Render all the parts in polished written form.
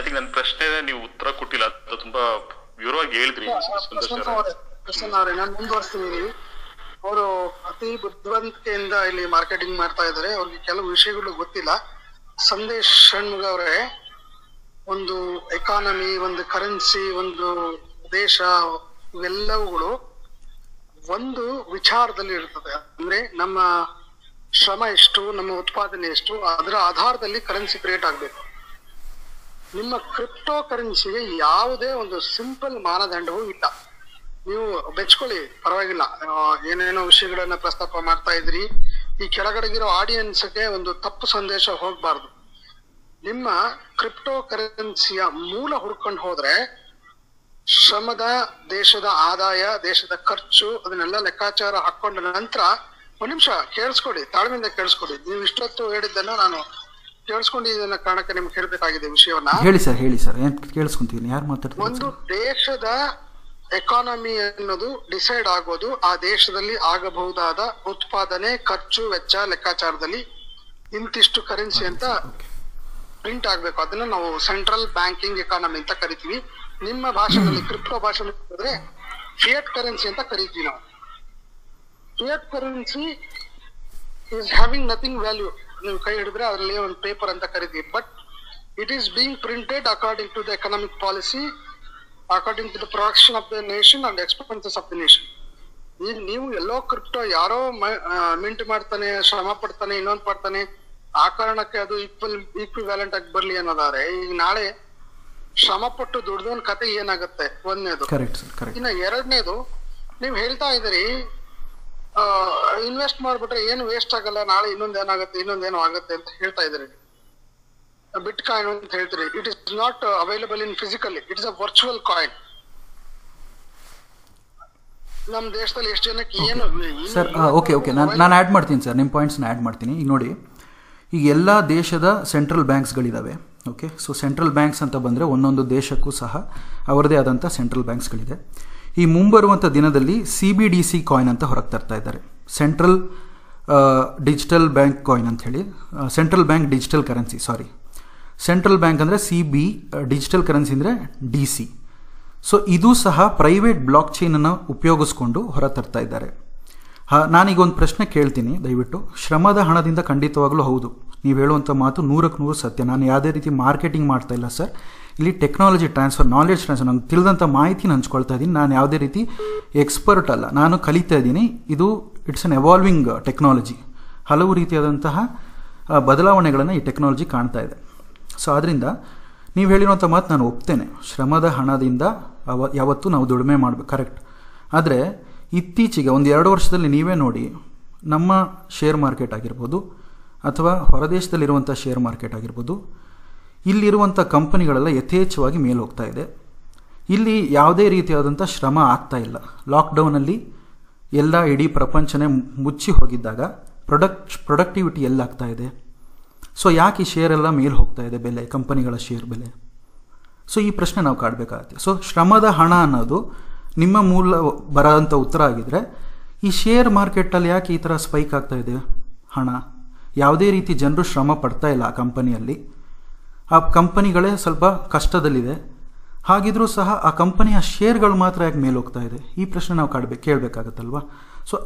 Starting ನನ್ನ ಪ್ರಶ್ನೆ ನೀವು ಉತ್ತರ ಕೊಟ್ಟಿಲ್ಲ, ಅದು ತುಂಬಾ ವಿವರವಾಗಿ ಹೇಳಿದ್ರಿ. ನಾನು ಮುಂದುವರಿಸ್ತೀನಿ. ಅವರು ಅತಿ ಬುದ್ಧಿವಂತಿಕೆಯಿಂದ ಇಲ್ಲಿ ಮಾರ್ಕೆಟಿಂಗ್ ಮಾಡ್ತಾ ಇದ್ದಾರೆ. ಅವ್ರಿಗೆ ಕೆಲವು ವಿಷಯಗಳು ಗೊತ್ತಿಲ್ಲ. ಸಂದೇಶ್ ಷಣ್ಮುಗ ಅವರೇ, ಒಂದು ಎಕಾನಮಿ, ಒಂದು ಕರೆನ್ಸಿ, ಒಂದು ದೇಶ, ಇವೆಲ್ಲವುಗಳು ಒಂದು ವಿಚಾರದಲ್ಲಿ ಇರ್ತದೆ. ಅಂದ್ರೆ ನಮ್ಮ ಶ್ರಮ ಎಷ್ಟು, ನಮ್ಮ ಉತ್ಪಾದನೆ ಎಷ್ಟು, ಅದರ ಆಧಾರದಲ್ಲಿ ಕರೆನ್ಸಿ ಕ್ರಿಯೇಟ್ ಆಗ್ಬೇಕು. ನಿಮ್ಮ ಕ್ರಿಪ್ಟೋ ಕರೆನ್ಸಿಗೆ ಯಾವುದೇ ಒಂದು ಸಿಂಪಲ್ ಮಾನದಂಡವೂ ಇಲ್ಲ. ನೀವು ಬೆಚ್ಕೊಳ್ಳಿ, ಪರವಾಗಿಲ್ಲ. ಏನೇನೋ ವಿಷಯಗಳನ್ನ ಪ್ರಸ್ತಾಪ ಮಾಡ್ತಾ ಇದ್ರಿ. ಈ ಕೆಳಗಡೆಗಿರೋ ಆಡಿಯನ್ಸ್ಗೆ ಒಂದು ತಪ್ಪು ಸಂದೇಶ ಹೋಗ್ಬಾರ್ದು. ನಿಮ್ಮ ಕ್ರಿಪ್ಟೋ ಕರೆನ್ಸಿಯ ಮೂಲ ಹುಡ್ಕೊಂಡು ಹೋದ್ರೆ ಶ್ರಮದ, ದೇಶದ ಆದಾಯ, ದೇಶದ ಖರ್ಚು, ಅದನ್ನೆಲ್ಲ ಲೆಕ್ಕಾಚಾರ ಹಾಕೊಂಡ ನಂತರ, ಒಂದ್ ನಿಮಿಷ ಕೇಳಿಸ್ಕೊಡಿ, ತಾಳ್ಮೆಯಿಂದ ಕೇಳಿಸ್ಕೊಡಿ. ನೀವು ಇಷ್ಟೊತ್ತು ಹೇಳಿದ್ದನ್ನ ನಾನು ಕೇಳಿಸ್ಕೊಂಡಿದ್ದನ್ನ ಕಾರಣಕ್ಕೆ ನಿಮ್ಗೆ ಹೇಳ್ಬೇಕಾಗಿದೆ ವಿಷಯವನ್ನ. ಹೇಳಿ ಸರ್, ಹೇಳಿ ಸರ್, ಕೇಳಿಸ್ಕೊಂತೀನಿ. ಯಾರು ಮಾತಾಡ್ತಾರೆ? ಒಂದು ದೇಶದ ಎಕಾನಮಿ ಅನ್ನೋದು ಡಿಸೈಡ್ ಆಗೋದು ಆ ದೇಶದಲ್ಲಿ ಆಗಬಹುದಾದ ಉತ್ಪಾದನೆ, ಖರ್ಚು, ವೆಚ್ಚ ಲೆಕ್ಕಾಚಾರದಲ್ಲಿ ಇಂತಿಷ್ಟು ಕರೆನ್ಸಿ ಅಂತ ಪ್ರಿಂಟ್ ಆಗ್ಬೇಕು. ಅದನ್ನ ನಾವು ಸೆಂಟ್ರಲ್ ಬ್ಯಾಂಕಿಂಗ್ ಎಕಾನಮಿ ಅಂತ ಕರಿತೀವಿ. ನಿಮ್ಮ ಭಾಷೆಯಲ್ಲಿ, ಕ್ರಿಪ್ಟೋ ಭಾಷೆಯಲ್ಲಿ ಫಿಯಟ್ ಕರೆನ್ಸಿ ಅಂತ ಕರಿತೀವಿ ನಾವು. Fiat currency is having nothing value. ನೀವು ಕೈ ಹಿಡಿದ್ರೆ ಅದರಲ್ಲಿ ಒಂದು ಪೇಪರ್ ಅಂತ ಕರಿತೀವಿ. But it is being printed according to the economic policy, according to the production of the nation and expenses of the nation. ಈಗ ನೀವು ಎಲ್ಲೋ ಕ್ರಿಪ್ಟೋ ಯಾರೋ ಮಿಂಟ್ ಮಾಡ್ತಾನೆ, ಶ್ರಮ ಪಡ್ತಾನೆ, ಇನ್ನೊಂದು ಪಡ್ತಾನೆ, ಆ ಕಾರಣಕ್ಕೆ ಅದು ಈಕ್ವಿವ್ಯಾಲೆಂಟ್ ಆಗಿ ಬರ್ಲಿ ಅನ್ನೋದಾದ್ರೆ, ಈಗ ನಾಳೆ ಶ್ರಮ ಪಟ್ಟು ದುಡ್ದವನ್ ಕತೆ ಏನಾಗುತ್ತೆ? ಒಂದನೇದು. ಇನ್ನ ಎರಡನೇದು, ನೀವು ಹೇಳ್ತಾ ಇದ್ದೀರಿ ಇನ್ವೆಸ್ಟ್ ಮಾಡ್ಬಿಟ್ರೆ ಏನು ವೇಸ್ಟ್ ಆಗಲ್ಲ, ನಾಳೆ ಇನ್ನೊಂದೇನೋ ಆಗುತ್ತೆ ಅಂತ ಹೇಳ್ತಾ ಇದ್ದೀರಿ. ಬಿಟ್ ಕಾಯಿನ್ ಅಂತ ಹೇಳ್ತೀರಿ. It is not available in physically, it is a virtual coin. ನಮ್ಮ ದೇಶದಲ್ಲಿ ಎಷ್ಟು ಜನಕ್ಕೆ ಏನು ಸರ್? ಓಕೆ, ನಾನು ಆ್ಯಡ್ ಮಾಡ್ತೀನಿ ಸರ್, ನಿಮ್ಮ ಪಾಯಿಂಟ್ಸ್ನ ಆ್ಯಡ್ ಮಾಡ್ತೀನಿ. ಈಗ ನೋಡಿ, ಈಗ ಎಲ್ಲ ದೇಶದ ಸೆಂಟ್ರಲ್ ಬ್ಯಾಂಕ್ಸ್ಗಳಿದ್ದಾವೆ. ಓಕೆ, ಸೊ ಸೆಂಟ್ರಲ್ ಬ್ಯಾಂಕ್ಸ್ ಅಂತ ಬಂದರೆ ಒಂದೊಂದು ದೇಶಕ್ಕೂ ಸಹ ಅವರದೇ ಆದಂಥ ಸೆಂಟ್ರಲ್ ಬ್ಯಾಂಕ್ಸ್ಗಳಿದೆ. ಈ ಮುಂಬರುವಂಥ ದಿನದಲ್ಲಿ CBDC ಕಾಯಿನ್ ಅಂತ ಹೊರಗೆ ತರ್ತಾ ಇದ್ದಾರೆ. ಸೆಂಟ್ರಲ್ ಡಿಜಿಟಲ್ ಬ್ಯಾಂಕ್ ಕಾಯಿನ್ ಅಂತ ಹೇಳಿ, central bank digital currency, central bank ಅಂದರೆ CB, ಡಿಜಿಟಲ್ ಕರೆನ್ಸಿ ಅಂದರೆ DC. ಸೊ ಇದು ಸಹ ಪ್ರೈವೇಟ್ ಬ್ಲಾಕ್ ಚೈನನ್ನು ಉಪಯೋಗಿಸ್ಕೊಂಡು ಹೊರ ತರ್ತಾ ಇದ್ದಾರೆ. ನಾನೀಗ ಒಂದು ಪ್ರಶ್ನೆ ಕೇಳ್ತೀನಿ, ದಯವಿಟ್ಟು. ಶ್ರಮದ ಹಣದಿಂದ ಖಂಡಿತವಾಗ್ಲೂ ಹೌದು, ನೀವು ಹೇಳುವಂಥ ಮಾತು 100ಕ್ಕೆ 100 ಸತ್ಯ. ನಾನು ಯಾವುದೇ ರೀತಿ ಮಾರ್ಕೆಟಿಂಗ್ ಮಾಡ್ತಾ ಇಲ್ಲ ಸರ್. ಇಲ್ಲಿ ಟೆಕ್ನಾಲಜಿ ಟ್ರಾನ್ಸ್ಫರ್, ನಾಲೆಡ್ಜ್ ಟ್ರಾನ್ಸ್ಫರ್, ನಂಗೆ ತಿಳಿದಂಥ ಮಾಹಿತಿನ ಹಂಚ್ಕೊಳ್ತಾ ಇದ್ದೀನಿ. ನಾನು ಯಾವುದೇ ರೀತಿ ಎಕ್ಸ್ಪರ್ಟ್ ಅಲ್ಲ, ನಾನು ಕಲಿತಾ ಇದ್ದೀನಿ. ಇದು ಇಟ್ಸ್ ಅನ್ ಎವಾಲ್ವಿಂಗ್ ಟೆಕ್ನಾಲಜಿ. ಹಲವು ರೀತಿಯಾದಂತಹ ಬದಲಾವಣೆಗಳನ್ನು ಈ ಟೆಕ್ನಾಲಜಿ ಕಾಣ್ತಾ ಇದೆ. ಸೊ ಆದ್ದರಿಂದ ನೀವು ಹೇಳಿರುವಂಥ ಮಾತು ನಾನು ಒಪ್ತೇನೆ. ಶ್ರಮದ ಹಣದಿಂದ ಯಾವತ್ತೂ ನಾವು ದುಡಿಮೆ ಮಾಡಬೇಕು, ಕರೆಕ್ಟ್. ಆದರೆ ಇತ್ತೀಚೆಗೆ 1-2 ವರ್ಷದಲ್ಲಿ ನೀವೇ ನೋಡಿ, ನಮ್ಮ ಶೇರ್ ಮಾರ್ಕೆಟ್ ಆಗಿರ್ಬೋದು ಅಥವಾ ಹೊರದೇಶದಲ್ಲಿರುವಂಥ ಶೇರ್ ಮಾರ್ಕೆಟ್ ಆಗಿರ್ಬೋದು, ಇಲ್ಲಿರುವಂಥ ಕಂಪನಿಗಳೆಲ್ಲ ಯಥೇಚ್ಛವಾಗಿ ಮೇಲೆ ಹೋಗ್ತಾ ಇದೆ. ಇಲ್ಲಿ ಯಾವುದೇ ರೀತಿಯಾದಂಥ ಶ್ರಮ ಆಗ್ತಾ ಇಲ್ಲ. ಲಾಕ್ಡೌನಲ್ಲಿ ಎಲ್ಲ ಇಡೀ ಪ್ರಪಂಚನೇ ಮುಚ್ಚಿ ಹೋಗಿದ್ದಾಗ ಪ್ರೊಡಕ್ಟಿವಿಟಿ ಎಲ್ಲಾಗ್ತಾ ಇದೆ. ಸೊ ಯಾಕೆ ಈ ಶೇರ್ ಎಲ್ಲ ಮೇಲೆ ಹೋಗ್ತಾ ಇದೆ, ಬೆಲೆ, ಕಂಪನಿಗಳ ಶೇರ್ ಬೆಲೆ? ಸೊ ಈ ಪ್ರಶ್ನೆ ನಾವು ಕಾಡಬೇಕಾಗತ್ತೆ. ಸೊ ಶ್ರಮದ ಹಣ ಅನ್ನೋದು ನಿಮ್ಮ ಮೂಲ ಬರೋಂಥ ಉತ್ತರ ಆಗಿದ್ರೆ, ಈ ಶೇರ್ ಮಾರ್ಕೆಟಲ್ಲಿ ಯಾಕೆ ಈ ಥರ ಸ್ಪೈಕ್ ಆಗ್ತಾ ಇದೆ ಹಣ? ಯಾವುದೇ ರೀತಿ ಜನರು ಶ್ರಮ ಪಡ್ತಾ ಇಲ್ಲ ಆ ಕಂಪನಿಯಲ್ಲಿ. ಆ ಕಂಪನಿಗಳೇ ಸ್ವಲ್ಪ ಕಷ್ಟದಲ್ಲಿದೆ. ಹಾಗಿದ್ರೂ ಸಹ ಆ ಕಂಪನಿಯ ಶೇರ್ಗಳು ಮಾತ್ರ ಯಾಕೆ ಮೇಲೆ ಹೋಗ್ತಾ ಇದೆ? ಈ ಪ್ರಶ್ನೆ ನಾವು ಕೇಳಬೇಕಾಗತ್ತಲ್ವಾ? ಸೊ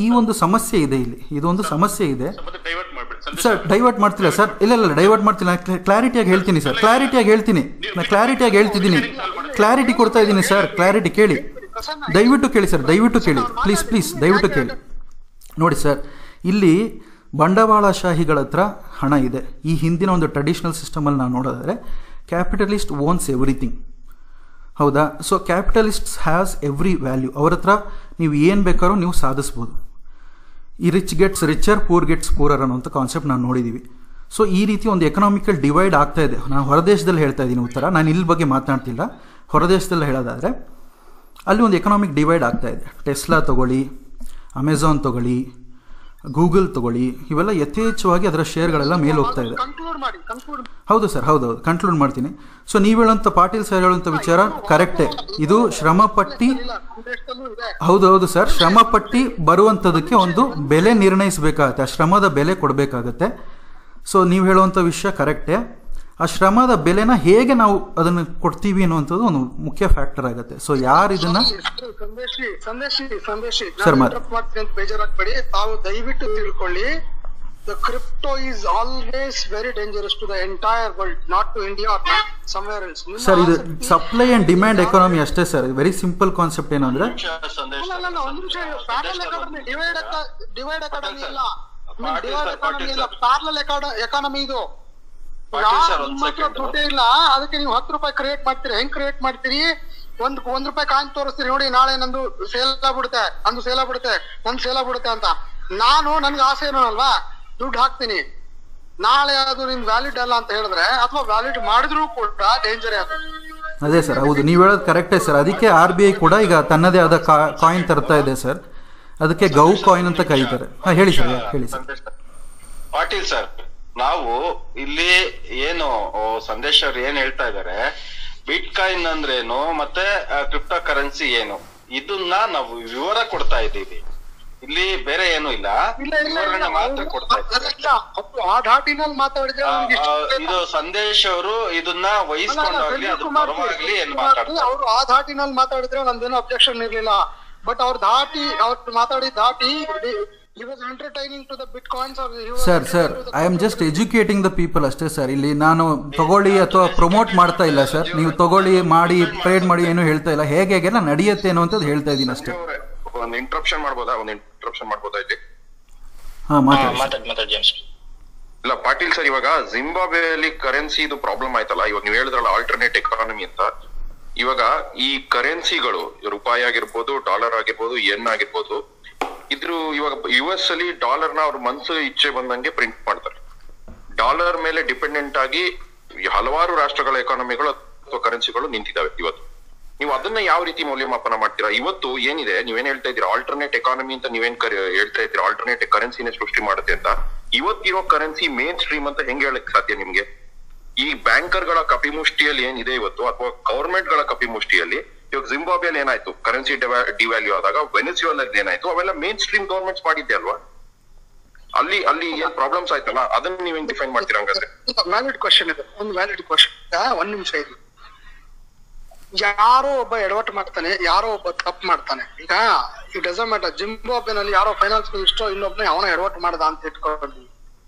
ಈ ಒಂದು ಸಮಸ್ಯೆ ಇದೆ ಇಲ್ಲಿ, ಇದೊಂದು ಸಮಸ್ಯೆ ಇದೆ ಸರ್. ಡೈವರ್ಟ್ ಮಾಡ್ತಿಲ್ಲ ಸರ್, ಇಲ್ಲ ಡೈವರ್ಟ್ ಮಾಡ್ತಿಲ್ಲ. ಕ್ಲಾರಿಟಿಯಾಗಿ ಹೇಳ್ತೀನಿ ಸರ್, ಕ್ಲಾರಿಟಿಯಾಗಿ ಹೇಳ್ತಿದ್ದೀನಿ, ಕ್ಲಾರಿಟಿ ಕೊಡ್ತಾ ಇದ್ದೀನಿ ಸರ್. ಕ್ಲಾರಿಟಿ ಕೇಳಿ, ದಯವಿಟ್ಟು ಕೇಳಿ ಸರ್, ದಯವಿಟ್ಟು ಕೇಳಿ, ಪ್ಲೀಸ್ ದಯವಿಟ್ಟು ಕೇಳಿ. ನೋಡಿ ಸರ್, ಇಲ್ಲಿ ಬಂಡವಾಳಶಾಹಿಗಳ ಹತ್ರ ಹಣ ಇದೆ. ಈ ಹಿಂದಿನ ಒಂದು ಟ್ರೆಡಿಷನಲ್ ಸಿಸ್ಟಮಲ್ಲಿ ನಾವು ನೋಡೋದಾದರೆ ಕ್ಯಾಪಿಟಲಿಸ್ಟ್ ಓನ್ಸ್ ಎವ್ರಿಥಿಂಗ್, ಹೌದಾ? So capitalists has every value. ಅವ್ರ ಹತ್ರ ನೀವು ಏನು ಬೇಕಾದ್ರೂ ನೀವು ಸಾಧಿಸ್ಬೋದು. ಈ rich gets richer, poor gets poorer ಅನ್ನೋಂಥ ಕಾನ್ಸೆಪ್ಟ್ ನಾವು ನೋಡಿದ್ದೀವಿ. ಸೊ ಈ ರೀತಿ ಒಂದು ಎಕನಾಮಿಕಲ್ ಡಿವೈಡ್ ಆಗ್ತಾ ಇದೆ. ನಾನು ಹೊರದೇಶದಲ್ಲಿ ಹೇಳ್ತಾ ಇದ್ದೀನಿ ಉತ್ತರ, ನಾನು ಇಲ್ಲಿ ಬಗ್ಗೆ ಮಾತನಾಡ್ತಿಲ್ಲ. ಹೊರದೇಶದಲ್ಲಿ ಹೇಳೋದಾದರೆ ಅಲ್ಲಿ ಒಂದು ಎಕನಾಮಿಕ್ ಡಿವೈಡ್ ಆಗ್ತಾ ಇದೆ. ಟೆಸ್ಲಾ ತಗೊಳ್ಳಿ, ಅಮೆಝಾನ್ ತಗೊಳ್ಳಿ, ಗೂಗಲ್ ತಗೊಳ್ಳಿ, ಇವೆಲ್ಲ ಯಥೇಚ್ಛವಾಗಿ ಅದರ ಶೇರ್ಗಳೆಲ್ಲ ಮೇಲೆ ಹೋಗ್ತಾ ಇದೆ. ಹೌದು ಸರ್, ಹೌದು, ಕನ್ಕ್ಲೂಡ್ ಮಾಡ್ತೀನಿ. ಸೊ ನೀವು ಹೇಳೋಂಥ, ಪಾಟೀಲ್ ಸರ್ ಹೇಳುವಂಥ ವಿಚಾರ ಕರೆಕ್ಟೇ. ಇದು ಶ್ರಮ ಪಟ್ಟಿ, ಹೌದು ಸರ್, ಶ್ರಮ ಪಟ್ಟಿ ಬರುವಂಥದಕ್ಕೆ ಒಂದು ಬೆಲೆ ನಿರ್ಣಯಿಸಬೇಕಾಗತ್ತೆ, ಆ ಶ್ರಮದ ಬೆಲೆ ಕೊಡಬೇಕಾಗತ್ತೆ. ಸೊ ನೀವು ಹೇಳುವಂಥ ವಿಷಯ ಕರೆಕ್ಟೇ. ಆ ಶ್ರಮದ ಬೆಲೆನ ಹೇಗೆ ನಾವು ಅದನ್ನು ಕೊಡ್ತೀವಿ ಅನ್ನುವಂಥದ್ದು ಒಂದು ಮುಖ್ಯ ಫ್ಯಾಕ್ಟರ್ ಆಗುತ್ತೆ. ಸೊ ಯಾರು ಇದನ್ನ ಬೇಜಾರಾಗಬೇಡಿ, ತಾವು ದಯವಿಟ್ಟು ತಿಳ್ಕೊಳ್ಳಿ, the crypto is always very dangerous to the entire world, not to India or somewhere else. Sir ಇದು ಸಪ್ಲೈ ಅಂಡ್ ಡಿಮ್ಯಾಂಡ್ ಎಕಾನಮಿ ಅಷ್ಟೇ ಸರ್. ವೆರಿ ಸಿಂಪಲ್ ಕಾನ್ಸೆಪ್ಟ್ ಏನು ಅಂದ್ರೆ ಪ್ಯಾರಲಲ್ ಎಕಾನಮಿ ಇದು. ದುಡ್ಡೇ ಇಲ್ಲ, ಅದಕ್ಕೆ ನೀವು 10 ರೂಪಾಯಿ ಕ್ರಿಯೇಟ್ ಮಾಡ್ತೀರಿ. ಹೆಂಗ್ ಕ್ರಿಯೇಟ್ ಮಾಡ್ತೀರಿ? ಒಂದ್ ರೂಪಾಯಿ ಕಾಯಿನ್ ತೋರಿಸ್ತೀರಿ, ನೋಡಿ ನಾಳೆ ನಂದು ಸೇಲ್ ಆಗ್ಬಿಡುತ್ತೆ, ನಂದು ಸೇಲ್ ಆಗ್ಬಿಡುತ್ತೆ, ನಂದು ಸೇಲ್ ಆಗ್ಬಿಡುತ್ತೆ ಅಂತ. ನನ್ಗೆ ಆಸೆ ಏನೋ ಅಲ್ವಾ, ದುಡ್ಡು ಹಾಕ್ತೀನಿ, ನಾಳೆ ಅದು ನಿನ್ ವ್ಯಾಲಿಡ್ ಅಲ್ಲ ಅಂತ ಹೇಳಿದ್ರೆ, ಅಥವಾ ವ್ಯಾಲಿಡ್ ಮಾಡಿದ್ರು ಕೂಡ ಡೇಂಜರ್ ಆಗುತ್ತೆ. ಅದೇ ಸರ್, ಹೌದು, ನೀವು ಹೇಳೋದು ಕರೆಕ್ಟೇ ಸರ್. ಅದಕ್ಕೆ RBI ಕೂಡ ಈಗ ತನ್ನದೇ ಆದ ಕಾಯಿನ್ ತರ್ತಾ ಇದೆ ಸರ್. ಅದಕ್ಕೆ ಗೌ ಕಾಯಿನ್ ಅಂತ ಕರೀತಾರೆ. ಹೇಳಿ ಸರ್, ಹೇಳಿ ಸರ್. ಪಾಟೀಲ್ ಸರ್, ನಾವು ಇಲ್ಲಿ ಏನು ಸಂದೇಶ್ ಅವ್ರು ಏನ್ ಹೇಳ್ತಾ ಇದಾರೆ, ಬಿಟ್ ಕಾಯಿನ್ ಅಂದ್ರೇನು ಮತ್ತೆ ಕ್ರಿಪ್ಟೋ ಕರೆನ್ಸಿ ಏನು, ಇದನ್ನ ನಾವು ವಿವರ ಕೊಡ್ತಾ ಇದ್ದೀವಿ. ಇಲ್ಲಿ ಬೇರೆ ಏನು ಇಲ್ಲ, ವಿವರಣೆ ಮಾತ್ರ ಕೊಡ್ತಾ ಇದ್ದೀವಿ. ಇದು ಸಂದೇಶ್ ಅವರು ಇದನ್ನ ವಹಿಸ್ಕೊಂಡಾಗ್ಲಿ ಅದ್ರ ಪರವಾಗ್ಲಿ ಏನ್ ಮಾತಾಡ್ತಾರೆ, ಅವ್ರು ಆ ಧಾಟಿನಲ್ಲಿ ಮಾತಾಡಿದ್ರೆ ನಮ್ದೇನು ಅಬ್ಜೆಕ್ಷನ್ ಇರ್ಲಿಲ್ಲ. ಬಟ್ ಅವ್ರು ಮಾತಾಡಿ sir I am just educating the people ಅಷ್ಟೇ ಸರ್. ಇಲ್ಲಿ ನಾನು ತಗೊಳ್ಳಿ ಅಥವಾ ಪ್ರಮೋಟ್ ಮಾಡ್ತಾ ಇಲ್ಲ ಸರ್. ನೀವು ತಗೊಳ್ಳಿ, ಮಾಡಿ, ಟ್ರೇಡ್ ಮಾಡಿ ಏನು ಹೇಳ್ತಾ ಇಲ್ಲ. ಹೇಗೆ ನಡೆಯುತ್ತೆ ಅನ್ನುವಂಥದ್ದು ಹೇಳ್ತಾ ಇದ್ದೀನಿ ಅಷ್ಟೇ. ಒಂದು ಇಂಟ್ರಪ್ಷನ್ ಮಾಡ್ಬೋದಾ ಇಲ್ಲಿ? ಮಾತಾಡಿ ಜೇಮ್ಸ್. ಇಲ್ಲ ಪಾಟೀಲ್ ಸರ್, ಇವಾಗ ಜಿಂಬಾಬ್ವೆಯಲ್ಲಿ ಕರೆನ್ಸಿ ಇದು ಪ್ರಾಬ್ಲಮ್ ಆಯ್ತಲ್ಲ, ಇವಾಗ ನೀವು ಹೇಳಿದ್ರಲ್ಲ ಆಲ್ಟರ್ನೇಟ್ ಎಕಾನಮಿ ಅಂತ. ಇವಾಗ ಈ ಕರೆನ್ಸಿಗಳು ರೂಪಾಯಿ ಆಗಿರ್ಬೋದು, ಡಾಲರ್ ಆಗಿರ್ಬೋದು, ಯೆನ್ ಆಗಿರ್ಬೋದು, ಇವಾಗ US ಅಲ್ಲಿ ಡಾಲರ್ ನ ಅವ್ರ ಮನ್ಸು ಇಚ್ಛೆ ಬಂದಂಗೆ ಪ್ರಿಂಟ್ ಮಾಡ್ತಾರೆ. ಡಾಲರ್ ಮೇಲೆ ಡಿಪೆಂಡೆಂಟ್ ಆಗಿ ಹಲವಾರು ರಾಷ್ಟ್ರಗಳ ಎಕಾನಮಿಗಳು ಅಥವಾ ಕರೆನ್ಸಿಗಳು ನಿಂತಿದ್ದಾವೆ ಇವತ್ತು. ನೀವು ಅದನ್ನ ಯಾವ ರೀತಿ ಮೌಲ್ಯಮಾಪನ ಮಾಡ್ತೀರಾ? ಇವತ್ತು ಏನಿದೆ, ನೀವೇನ್ ಹೇಳ್ತಾ ಇದ್ದೀರಾ ಆಲ್ಟರ್ನೇಟ್ ಎಕಾನಮಿ ಅಂತ, ನೀವೇನ್ ಹೇಳ್ತಾ ಇದ್ದೀರಾ ಆಲ್ಟರ್ನೇಟ್ ಕರೆನ್ಸಿನೇ ಸೃಷ್ಟಿ ಮಾಡುತ್ತೆ ಅಂತ. ಇವತ್ತಿರೋ ಕರೆನ್ಸಿ ಮೇನ್ ಸ್ಟ್ರೀಮ್ ಅಂತ ಹೆಂಗ್ ಹೇಳಕ್ ಸಾಧ್ಯ ನಿಮ್ಗೆ? ಈ ಬ್ಯಾಂಕರ್ ಗಳ ಕಪಿಮುಷ್ಟಿಯಲ್ಲಿ ಏನಿದೆ ಇವತ್ತು, ಅಥವಾ ಗವರ್ಮೆಂಟ್ ಗಳ ಕಪಿಮುಷ್ಟಿಯಲ್ಲಿ, ಇವಾಗ ಜಿಂಬಾಬ್ವೆಯಲ್ಲಿ ಏನಾಯ್ತು, ಕರೆನ್ಸಿ ಡಿವ್ಯಾಲ್ಯೂ ಆದಾಗ, ವೆನೆಜುವೆಲಾದಲ್ಲಿ ಏನಾಯ್ತು, ಅವೆಲ್ಲ ಮೇನ್ ಸ್ಟ್ರೀಮ್ ಗವರ್ಮೆಂಟ್ಸ್ ಮಾಡಿದ್ದೆ ಅಲ್ವಾ? ಅಲ್ಲಿ ಏನ್ ಪ್ರಾಬ್ಲಮ್ಸ್ ಆಯ್ತಲ್ಲ, ಅದನ್ನ ನೀವ್ ಹೆಂಗ್ ಡಿಫೈನ್ ಮಾಡ್ತೀರಾ? ಹಂಗಾದ್ರೆ ವ್ಯಾಲಿಡ್ ಕ್ವಶನ್ ಇದೆ, ಒಂದು ವ್ಯಾಲಿಡ್ ಕ್ವಶನ್. ಒಂದ್ ನಿಮಿಷ ಇದೆ. ಯಾರೋ ಒಬ್ಬ ಎಡವಟ್ಟು ಮಾಡ್ತಾನೆ, ಯಾರೋ ಒಬ್ಬ ತಪ್ಪು ಮಾಡ್ತಾನೆ. ಈಗ ಇಟ್ ಡಸಂಟ್ ಮ್ಯಾಟರ್. ಜಿಂಬಾಬ್ವೆನಲ್ಲಿ ಯಾರೋ ಫೈನಾನ್ಸ್ ಮಿನಿಸ್ಟರ್ ಇನ್ನೊಬ್ಬನೇ ಅವನ ಎಡವಟ್ಟು ಮಾಡ್ದ ಅಂತ ಇಟ್ಕೊಂಡು,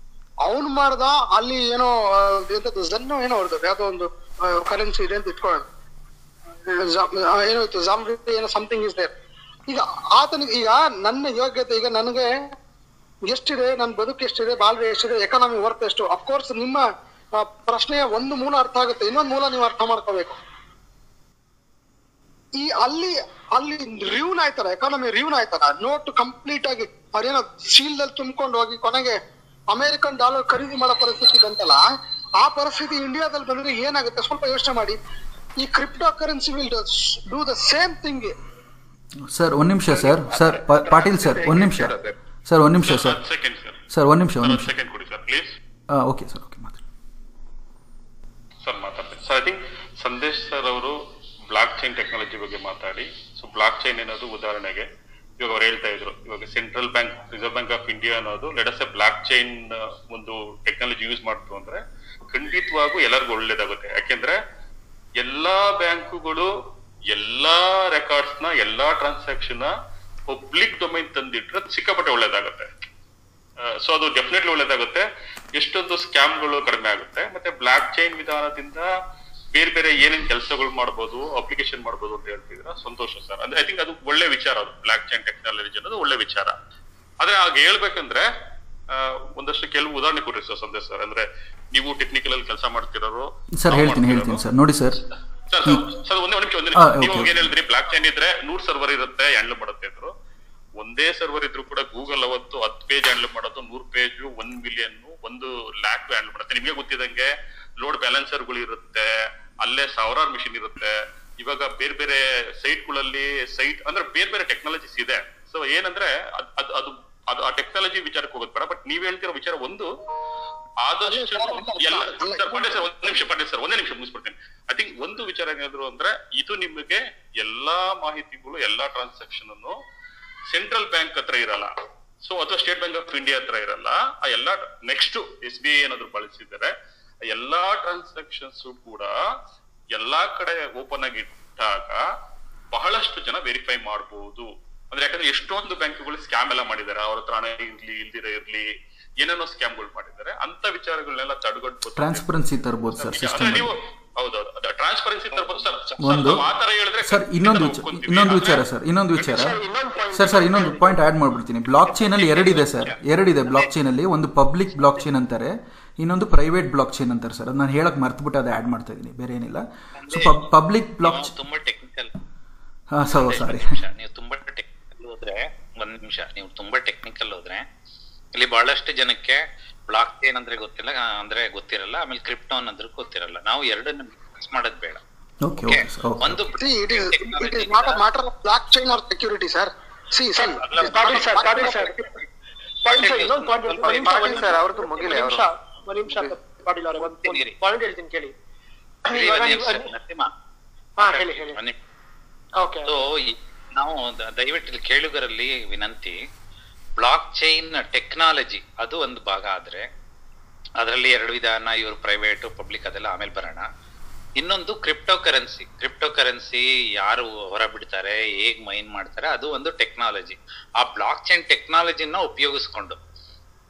ಅವನು ಮಾಡ್ದ, ಅಲ್ಲಿ ಏನೋ ಝನ್ನು ಏನೋ ಹೊಡೆದ, ಯಾವ್ದೋ ಒಂದು ಕರೆನ್ಸಿ ಇದೆ ಅಂತ ಇಟ್ಕೊಳ್ಳೋದು, ಏನೋ ಇತ್ತು ಏನೋ ಸಮಥಿಂಗ್ ಇಸ್ ದೇರ್. ಈಗ ಆತನಿಗೆ, ಈಗ ನನ್ನ ಯೋಗ್ಯತೆ, ಈಗ ನನಗೆ ಎಷ್ಟಿದೆ, ನನ್ನ ಬದುಕು ಎಷ್ಟಿದೆ, ಬಾಳ್ವೆ ಎಷ್ಟಿದೆ, ಎಕಾನಮಿ ವರ್ತ್ ಎಷ್ಟು. ಅಫ್ಕೋರ್ಸ್ ನಿಮ್ಮ ಪ್ರಶ್ನೆಯ ಒಂದು ಮೂಲ ಅರ್ಥ ಆಗುತ್ತೆ, ಇನ್ನೊಂದು ಮೂಲ ನೀವು ಅರ್ಥ ಮಾಡ್ಕೋಬೇಕು. ಈ ಅಲ್ಲಿ ರಿವ್ಯೂನ್ ಆಯ್ತಾರ, ಎಕಾನಮಿ ರಿವ್ಯೂನ್ ಆಯ್ತಾರ, ನೋಟ್ ಕಂಪ್ಲೀಟ್ ಆಗಿ ಅವ್ರೇನೋ ಶೀಲ್ದಲ್ಲಿ ತುಂಬಿಕೊಂಡು ಹೋಗಿ ಕೊನೆಗೆ ಅಮೆರಿಕನ್ ಡಾಲರ್ ಖರೀದಿ ಮಾಡೋ ಪರಿಸ್ಥಿತಿ ಬಂತಲ್ಲ, ಆ ಪರಿಸ್ಥಿತಿ ಇಂಡಿಯಾದಲ್ಲಿ ಬಂದ್ರೆ ಏನಾಗುತ್ತೆ ಸ್ವಲ್ಪ ಯೋಚನೆ ಮಾಡಿ. ಈ crypto currency will do the same thing. Sir ಒಂದ್ ನಿಮಿಷ ಸರ್. ಪಾಟೀಲ್ ಸರ್ ಒಂದ್ ನಿಮಿಷ ಸರ್. ಒಂದ್ ನಿಮಿಷ ಸರ್. ಒಂದ್ ನಿಮಿಷ ಓಕೆ ಸರ್. ಓಕೆ ಮಾತಾಡ್ತೀನಿ sir. I think Sandesh sir ಅವರು ಬ್ಲಾಕ್ ಚೈನ್ ಟೆಕ್ನಾಲಜಿ ಬಗ್ಗೆ ಮಾತಾಡಿ. ಸೊ ಬ್ಲಾಕ್ ಚೈನ್ ಅನ್ನೋದು ಉದಾಹರಣೆಗೆ ಇವಾಗ ಅವ್ರು ಹೇಳ್ತಾ ಇದ್ರು, ಇವಾಗ central bank, reserve bank of India ಅನ್ನೋದು ಲೆಟ್ಸ್ ಎ ಬ್ಲಾಕ್ ಚೈನ್ ಒಂದು ಟೆಕ್ನಾಲಜಿ ಯೂಸ್ ಮಾಡ್ತು ಅಂದ್ರೆ ಖಂಡಿತವಾಗೂ ಎಲ್ಲರಿಗೂ ಒಳ್ಳೇದಾಗುತ್ತೆ. ಯಾಕೆಂದ್ರೆ ಎಲ್ಲಾ ಬ್ಯಾಂಕುಗಳು ಎಲ್ಲಾ ರೆಕಾರ್ಡ್ಸ್ ನ, ಎಲ್ಲಾ ಟ್ರಾನ್ಸಾಕ್ಷನ್ ಪಬ್ಲಿಕ್ ಡೊಮೈನ್ ತಂದಿಟ್ರೆ ಸಿಕ್ಕಾಪಟ್ಟೆ ಒಳ್ಳೇದಾಗುತ್ತೆ. ಸೊ ಅದು ಡೆಫಿನೆಟ್ಲಿ ಒಳ್ಳೇದಾಗುತ್ತೆ. ಎಷ್ಟೊಂದು ಸ್ಕ್ಯಾಮ್ಗಳು ಕಡಿಮೆ ಆಗುತ್ತೆ. ಮತ್ತೆ ಬ್ಲಾಕ್ ಚೈನ್ ವಿಧಾನದಿಂದ ಬೇರೆ ಏನೇನ್ ಕೆಲಸಗಳು ಮಾಡ್ಬೋದು, ಅಪ್ಲಿಕೇಶನ್ ಮಾಡ್ಬೋದು ಅಂತ ಹೇಳ್ತಿದ್ರ, ಸಂತೋಷ ಸರ್. ಅಂದ್ರೆ ಐ ಥಿಂಕ್ ಅದು ಒಳ್ಳೆ ವಿಚಾರ. ಅದು ಬ್ಲಾಕ್ ಚೈನ್ ಟೆಕ್ನಾಲಜಿ ಅನ್ನೋದು ಒಳ್ಳೆ ವಿಚಾರ. ಆದ್ರೆ ಆಗ ಹೇಳ್ಬೇಕಂದ್ರೆ ಒಂದಷ್ಟು ಕೆಲವು ಉದಾಹರಣೆ ಕೊಡ್ರಿ ಸರ್ ಸಂದೇಶ್ ಸರ್. ಅಂದ್ರೆ ನೀವು ಟೆಕ್ನಿಕಲ್ ಅಲ್ಲಿ ಕೆಲಸ ಮಾಡ್ತಿರೋರು ಸರ್. ಹೇಳ್ತೀನಿ ಸರ್. ನೋಡಿ ಸರ್, ಒಂದೇ ನಿಮಿಷ. ನೀವು ಏನ್ ಹೇಳಿದ್ರಿ, ಬ್ಲಾಕ್ ಚೈನ್ ಇದ್ರೆ 100 ಸರ್ವರ್ ಇರುತ್ತೆ, ಹ್ಯಾಂಡಲ್ ಮಾಡುತ್ತೆ ಅಂದ್ರು. ಒಂದೇ ಸರ್ವರ್ ಇದ್ರು ಕೂಡ ಗೂಗಲ್ ಅವತ್ತು 10 ಪೇಜ್ ಹ್ಯಾಂಡಲ್ ಮಾಡೋದು, 100 ಪೇಜ್, 1 ಮಿಲಿಯನ್, 1 ಲ್ಯಾಕ್ ಹ್ಯಾಂಡಲ್ ಮಾಡುತ್ತೆ. ನಿಮ್ಗೆ ಗೊತ್ತಿದಂಗೆ ಲೋಡ್ ಬ್ಯಾಲೆನ್ಸರ್ಗಳು ಇರುತ್ತೆ, ಅಲ್ಲೇ ಸಾವಿರಾರು ಮಿಷಿನ್ ಇರುತ್ತೆ. ಇವಾಗ ಬೇರೆ ಸೈಟ್ಗಳಲ್ಲಿ ಅಂದ್ರೆ ಬೇರೆ ಟೆಕ್ನಾಲಜೀಸ್ ಇದೆ. ಸೊ ಏನಂದ್ರೆ ಅದು ಆ ಟೆಕ್ನಾಲಜಿ ವಿಚಾರಕ್ಕೆ ಹೋಗೋದು ಬೇಡ. ಬಟ್ ನೀವ್ ಹೇಳ್ತಿರೋ ವಿಚಾರ ಒಂದು ಆದಷ್ಟು ಒಂದೇ ನಿಮಿಷ ಮುಗಿಸ್ಬಿಡ್ತೇನೆ. ಐ ಥಿಂಕ್ ಒಂದು ವಿಚಾರ ಏನಾದ್ರು ಅಂದ್ರೆ, ಇದು ನಿಮಗೆ ಎಲ್ಲಾ ಮಾಹಿತಿಗಳು, ಎಲ್ಲಾ ಟ್ರಾನ್ಸಾಕ್ಷನ್ ಅನ್ನು ಸೆಂಟ್ರಲ್ ಬ್ಯಾಂಕ್ ಹತ್ರ ಇರಲ್ಲ. ಸೊ ಅಥವಾ ಸ್ಟೇಟ್ ಬ್ಯಾಂಕ್ ಆಫ್ ಇಂಡಿಯಾ ಹತ್ರ ಇರಲ್ಲ. ಆ ಎಲ್ಲಾ ನೆಕ್ಸ್ಟ್ SBI ಏನಾದ್ರು ಬಳಸಿದರೆ ಎಲ್ಲಾ ಟ್ರಾನ್ಸಾಕ್ಷನ್ಸ್ ಕೂಡ ಎಲ್ಲಾ ಕಡೆ ಓಪನ್ ಆಗಿ ಇಟ್ಟಾಗ ಬಹಳಷ್ಟು ಜನ ವೆರಿಫೈ ಮಾಡಬಹುದು. ಅಂದ್ರೆ ಯಾಕಂದ್ರೆ ಎಷ್ಟೊಂದು ಬ್ಯಾಂಕ್ಗಳು ಸ್ಕ್ಯಾಮ್ ಎಲ್ಲ ಮಾಡಿದ್ದಾರೆ, ಅವ್ರ ಹತ್ರ ಹಣ ಇರ್ಲಿ ಇಲ್ದಿರ ಇರ್ಲಿ ಏನೇನೋ ಸ್ಕ್ಯಾಮ್ಗಳು ಮಾಡಿದ್ದಾರೆ. ಅಂತ ವಿಚಾರಗಳನ್ನೆಲ್ಲ ತಡೆಗಟ್ಟಬಹುದು, ಟ್ರಾನ್ಸ್ಪರೆನ್ಸಿ ತರಬಹುದು ಸರ್ ಸಿಸ್ಟಮ್. ನೀವು ಹೌದೌದು ಟ್ರಾನ್ಸ್ಪರೆನ್ಸಿ ತರಬಹುದು ಸರ್. ಒಂದು ಆತರ ಹೇಳಿದ್ರೆ ಸರ್ ಇನ್ನೊಂದು ವಿಚಾರ ಸರ್ ಇನ್ನೊಂದು ಪಾಯಿಂಟ್ ಆಡ್ ಮಾಡ್ಬಿಡ್ತೀನಿ. ಬ್ಲಾಕ್ ಚೈನ್ ಅಲ್ಲಿ ಎರಡಿದೆ ಸರ್, ಎರಡಿದೆ ಬ್ಲಾಕ್ ಚೈನ್ ಅಲ್ಲಿ. ಒಂದು ಪಬ್ಲಿಕ್ ಬ್ಲಾಕ್ ಚೈನ್ ಅಂತಾರೆ, ಇನ್ನೊಂದು ಪ್ರೈವೇಟ್ ಬ್ಲಾಕ್ ಚೈನ್ ಅಂತಾರೆ ಸರ್. ಅದು ನಾನು ಹೇಳಕ್ ಮರ್ತ್ಬಿಟ್ಟು ಅದು ಆಡ್ ಮಾಡ್ತಾ ಇದೀನಿ, ಬೇರೆ ಏನಿಲ್ಲ. ಸೊ ಪಬ್ಲಿಕ್ ಬ್ಲಾಕ್ ತುಂಬಾ ಟೆಕ್ನಿಕಲ್. ಸಾರಿ ನೀವು ತುಂಬಾ ಟೆಕ್ನಿಕಲ್ ಹೋದ್ರೆ ಒಂದ್ ನಿಮಿಷ, ನೀವು ತುಂಬಾ ಟೆಕ್ನಿಕಲ್ ಹೋದ್ರೆ ಇಲ್ಲಿ ಬಹಳಷ್ಟು ಜನಕ್ಕೆ ಬ್ಲಾಕ್ ಚೈನ್ ಅಂದ್ರೆ ಗೊತ್ತಿಲ್ಲ, ಅಂದ್ರೆ ಗೊತ್ತಿರಲ್ಲ, ಆಮೇಲೆ ಕ್ರಿಪ್ಟೋ ಅನ್ನೋದ್ರ ಗೊತ್ತಿರಲ್ಲ. ನಾವು ಎರಡನ್ನ ಮಿಕ್ಸ್ ಮಾಡೋದ್ ಬೇಡ. ಒಂದು blockchain or security sir. ನಾವು ದಯವಿಟ್ಟು ಕೇಳುಗರಲ್ಲಿ ವಿನಂತಿ, ಬ್ಲಾಕ್ ಚೈನ್ ಟೆಕ್ನಾಲಜಿ ಅದು ಒಂದು ಭಾಗ ಆದ್ರೆ ಅದರಲ್ಲಿ ಎರಡು ವಿಧಾನ, ಇವರು ಪ್ರೈವೇಟ್ ಪಬ್ಲಿಕ್ ಅದೆಲ್ಲ ಆಮೇಲೆ ಬರೋಣ. ಇನ್ನೊಂದು ಕ್ರಿಪ್ಟೋ ಕರೆನ್ಸಿ ಯಾರು ಹೊರ ಬಿಡ್ತಾರೆ, ಹೇಗ್ ಮೈನ್ ಮಾಡ್ತಾರೆ, ಅದು ಒಂದು ಟೆಕ್ನಾಲಜಿ. ಆ ಬ್ಲಾಕ್ ಚೈನ್ ಟೆಕ್ನಾಲಜಿನ ಉಪಯೋಗಿಸ್ಕೊಂಡು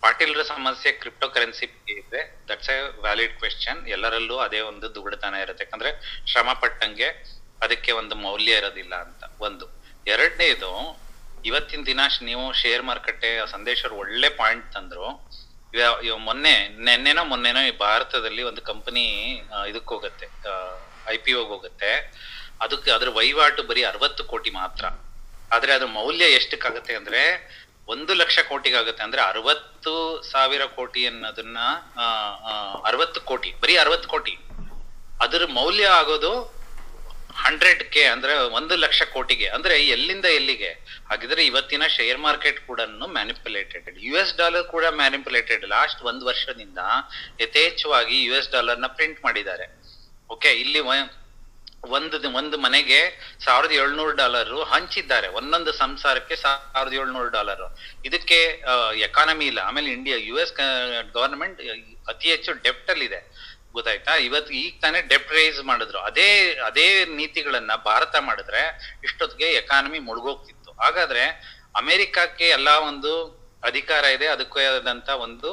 ಪಾಟೀಲ್ರ ಸಮಸ್ಯೆ ಕ್ರಿಪ್ಟೋ ಕರೆನ್ಸಿ ಇದೆ, ದಟ್ಸ್ ಎ ವ್ಯಾಲಿಡ್ ಕ್ವೆಶ್ಚನ್. ಎಲ್ಲರಲ್ಲೂ ಅದೇ ಒಂದು ದುಗುಡತನ ಇರುತ್ತೆ, ಯಾಕಂದ್ರೆ ಶ್ರಮ ಪಟ್ಟಂಗೆ ಅದಕ್ಕೆ ಒಂದು ಮೌಲ್ಯ ಇರೋದಿಲ್ಲ ಅಂತ ಒಂದು. ಎರಡನೇದು, ಇವತ್ತಿನ ದಿನ ನೀವು ಶೇರ್ ಮಾರುಕಟ್ಟೆ ಸಂದೇಶರು ಒಳ್ಳೆ ಪಾಯಿಂಟ್ ತಂದ್ರು. ಮೊನ್ನೆನೋ ಈ ಭಾರತದಲ್ಲಿ ಒಂದು ಕಂಪನಿ ಇದಕ್ಕೆ ಹೋಗುತ್ತೆ, IPO ಹೋಗುತ್ತೆ. ಅದಕ್ಕೆ ಅದ್ರ ವಹಿವಾಟು ಬರೀ 60 ಕೋಟಿ ಮಾತ್ರ. ಆದ್ರೆ ಅದ್ರ ಮೌಲ್ಯ ಎಷ್ಟಕ್ಕಾಗತ್ತೆ ಅಂದ್ರೆ 1 ಲಕ್ಷ ಕೋಟಿಗಾಗುತ್ತೆ. ಅಂದ್ರೆ 60,000 ಕೋಟಿ ಅನ್ನೋದನ್ನ 60 ಕೋಟಿ, ಬರೀ 60 ಕೋಟಿ. ಅದ್ರ ಮೌಲ್ಯ ಆಗೋದು 100K, ಅಂದ್ರೆ 1 ಲಕ್ಷ ಕೋಟಿಗೆ. ಅಂದ್ರೆ ಎಲ್ಲಿಂದ ಎಲ್ಲಿಗೆ? ಹಾಗಿದ್ರೆ ಇವತ್ತಿನ ಶೇರ್ ಮಾರ್ಕೆಟ್ ಕೂಡ ಮ್ಯಾನಿಪುಲೇಟೆಡ್, $US ಕೂಡ ಮ್ಯಾನಿಪುಲೇಟೆಡ್. ಲಾಸ್ಟ್ 1 ವರ್ಷದಿಂದ ಯಥೇಚ್ಛವಾಗಿ $US ಪ್ರಿಂಟ್ ಮಾಡಿದ್ದಾರೆ. ಓಕೆ, ಇಲ್ಲಿ ಒಂದು ಮನೆಗೆ $1,700 ಹಂಚಿದ್ದಾರೆ, ಒಂದೊಂದು ಸಂಸಾರಕ್ಕೆ $1,700. ಇದಕ್ಕೆ ಎಕಾನಮಿ ಇಲ್ಲ. ಆಮೇಲೆ US ಗವರ್ನಮೆಂಟ್ ಅತಿ ಹೆಚ್ಚು ಡೆಪ್ಟ್ ಅಲ್ಲಿ ಇದೆ, ಗೊತ್ತಾಯ್ತಾ? ಈಗ ತಾನೇ ಡೆಪ್ಟ್ ರೈಸ್ ಮಾಡಿದ್ರು. ಅದೇ ನೀತಿಗಳನ್ನ ಭಾರತ ಮಾಡಿದ್ರೆ ಇಷ್ಟೊತ್ತಿಗೆ ಎಕಾನಮಿ ಮುಳುಗೋಗ್ತಿತ್ತು. ಹಾಗಾದ್ರೆ ಅಮೆರಿಕಕ್ಕೆ ಎಲ್ಲಾ ಒಂದು ಅಧಿಕಾರ ಇದೆ, ಅದಕ್ಕೆ ಆದಂತ ಒಂದು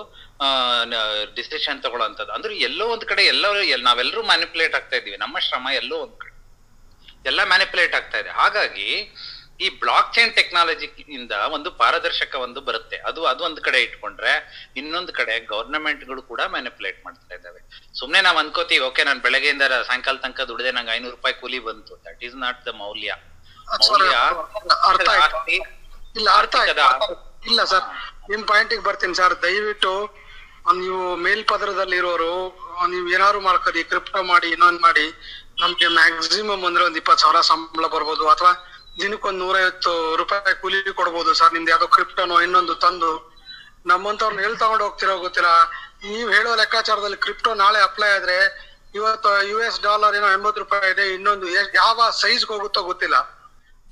ಡಿಸಿಷನ್ ತಗೊಳ್ಳೋಂಥದ್ದು. ಅಂದ್ರೆ ಎಲ್ಲೋ ಒಂದ್ ಕಡೆ ನಾವೆಲ್ಲರೂ ಮ್ಯಾನಿಪುಲೇಟ್ ಆಗ್ತಾ ಇದೀವಿ. ನಮ್ಮ ಶ್ರಮ ಎಲ್ಲೋ ಒಂದ್ ಕಡೆ ಎಲ್ಲ ಮ್ಯಾನಿಪುಲೇಟ್ ಆಗ್ತಾ ಇದೆ. ಹಾಗಾಗಿ ಈ ಬ್ಲಾಕ್ ಚೈನ್ ಟೆಕ್ನಾಲಜಿ ಇಂದ ಒಂದು ಪಾರದರ್ಶಕ ಒಂದು ಬರುತ್ತೆ. ಅದು ಒಂದ್ ಕಡೆ ಇಟ್ಕೊಂಡ್ರೆ, ಇನ್ನೊಂದ್ ಕಡೆ ಗವರ್ನಮೆಂಟ್ಗಳು ಕೂಡ ಮ್ಯಾನಿಪುಲೇಟ್ ಮಾಡ್ತಾ ಇದ್ದಾವೆ. ಸುಮ್ನೆ ನಾವ್ ಅನ್ಕೋತೀವಿ, ಓಕೆ ನಾನು ಬೆಳಗ್ಗೆಯಿಂದ ಸಾಯಂಕಾಲ ತನಕ ದುಡಿದೆ, ನಂಗೆ $500 ಕೂಲಿ ಬಂತು. ದಟ್ ಈಸ್ ನಾಟ್ ದ ಮೌಲ್ಯ. ಇಲ್ಲ ಸರ್, ನಿಮ್ ಪಾಯಿಂಟಿಗೆ ಬರ್ತೀನಿ ಸರ್. ದಯವಿಟ್ಟು ನೀವು ಮೇಲ್ಪದರದಲ್ಲಿ ಇರೋರು, ನೀವ್ ಏನಾದ್ರು ಮಾಡ್ಕೊಡಿ, ಕ್ರಿಪ್ಟೋ ಮಾಡಿ, ಇನ್ನೊಂದ್ ಮಾಡಿ, ನಮ್ಗೆ ಮ್ಯಾಕ್ಸಿಮಮ್ ಅಂದ್ರೆ ಒಂದ್ 20,000 ಸಂಬಳ ಬರ್ಬೋದು, ಅಥವಾ ದಿನಕ್ಕೊಂದ್ $150 ಕೂಲಿ ಕೊಡ್ಬೋದು ಸರ್. ನಿಮ್ದು ಯಾವ್ದೋ ಕ್ರಿಪ್ಟೋನೋ ಇನ್ನೊಂದು ತಂದು ನಮ್ಮಂತವ್ರನ್ನ ಎಲ್ಲಿ ತಗೊಂಡು ಹೋಗ್ತಿರೋ ಗೊತ್ತಿಲ್ಲ. ನೀವ್ ಹೇಳೋ ಲೆಕ್ಕಾಚಾರದಲ್ಲಿ ಕ್ರಿಪ್ಟೋ ನಾಳೆ ಅಪ್ಲೈ ಆದ್ರೆ ಇವತ್ತು $US ಏನೋ $80 ಇದೆ, ಇನ್ನೊಂದು ಯಾವ ಸೈಜ್ಗೆ ಹೋಗುತ್ತೋ ಗೊತ್ತಿಲ್ಲ.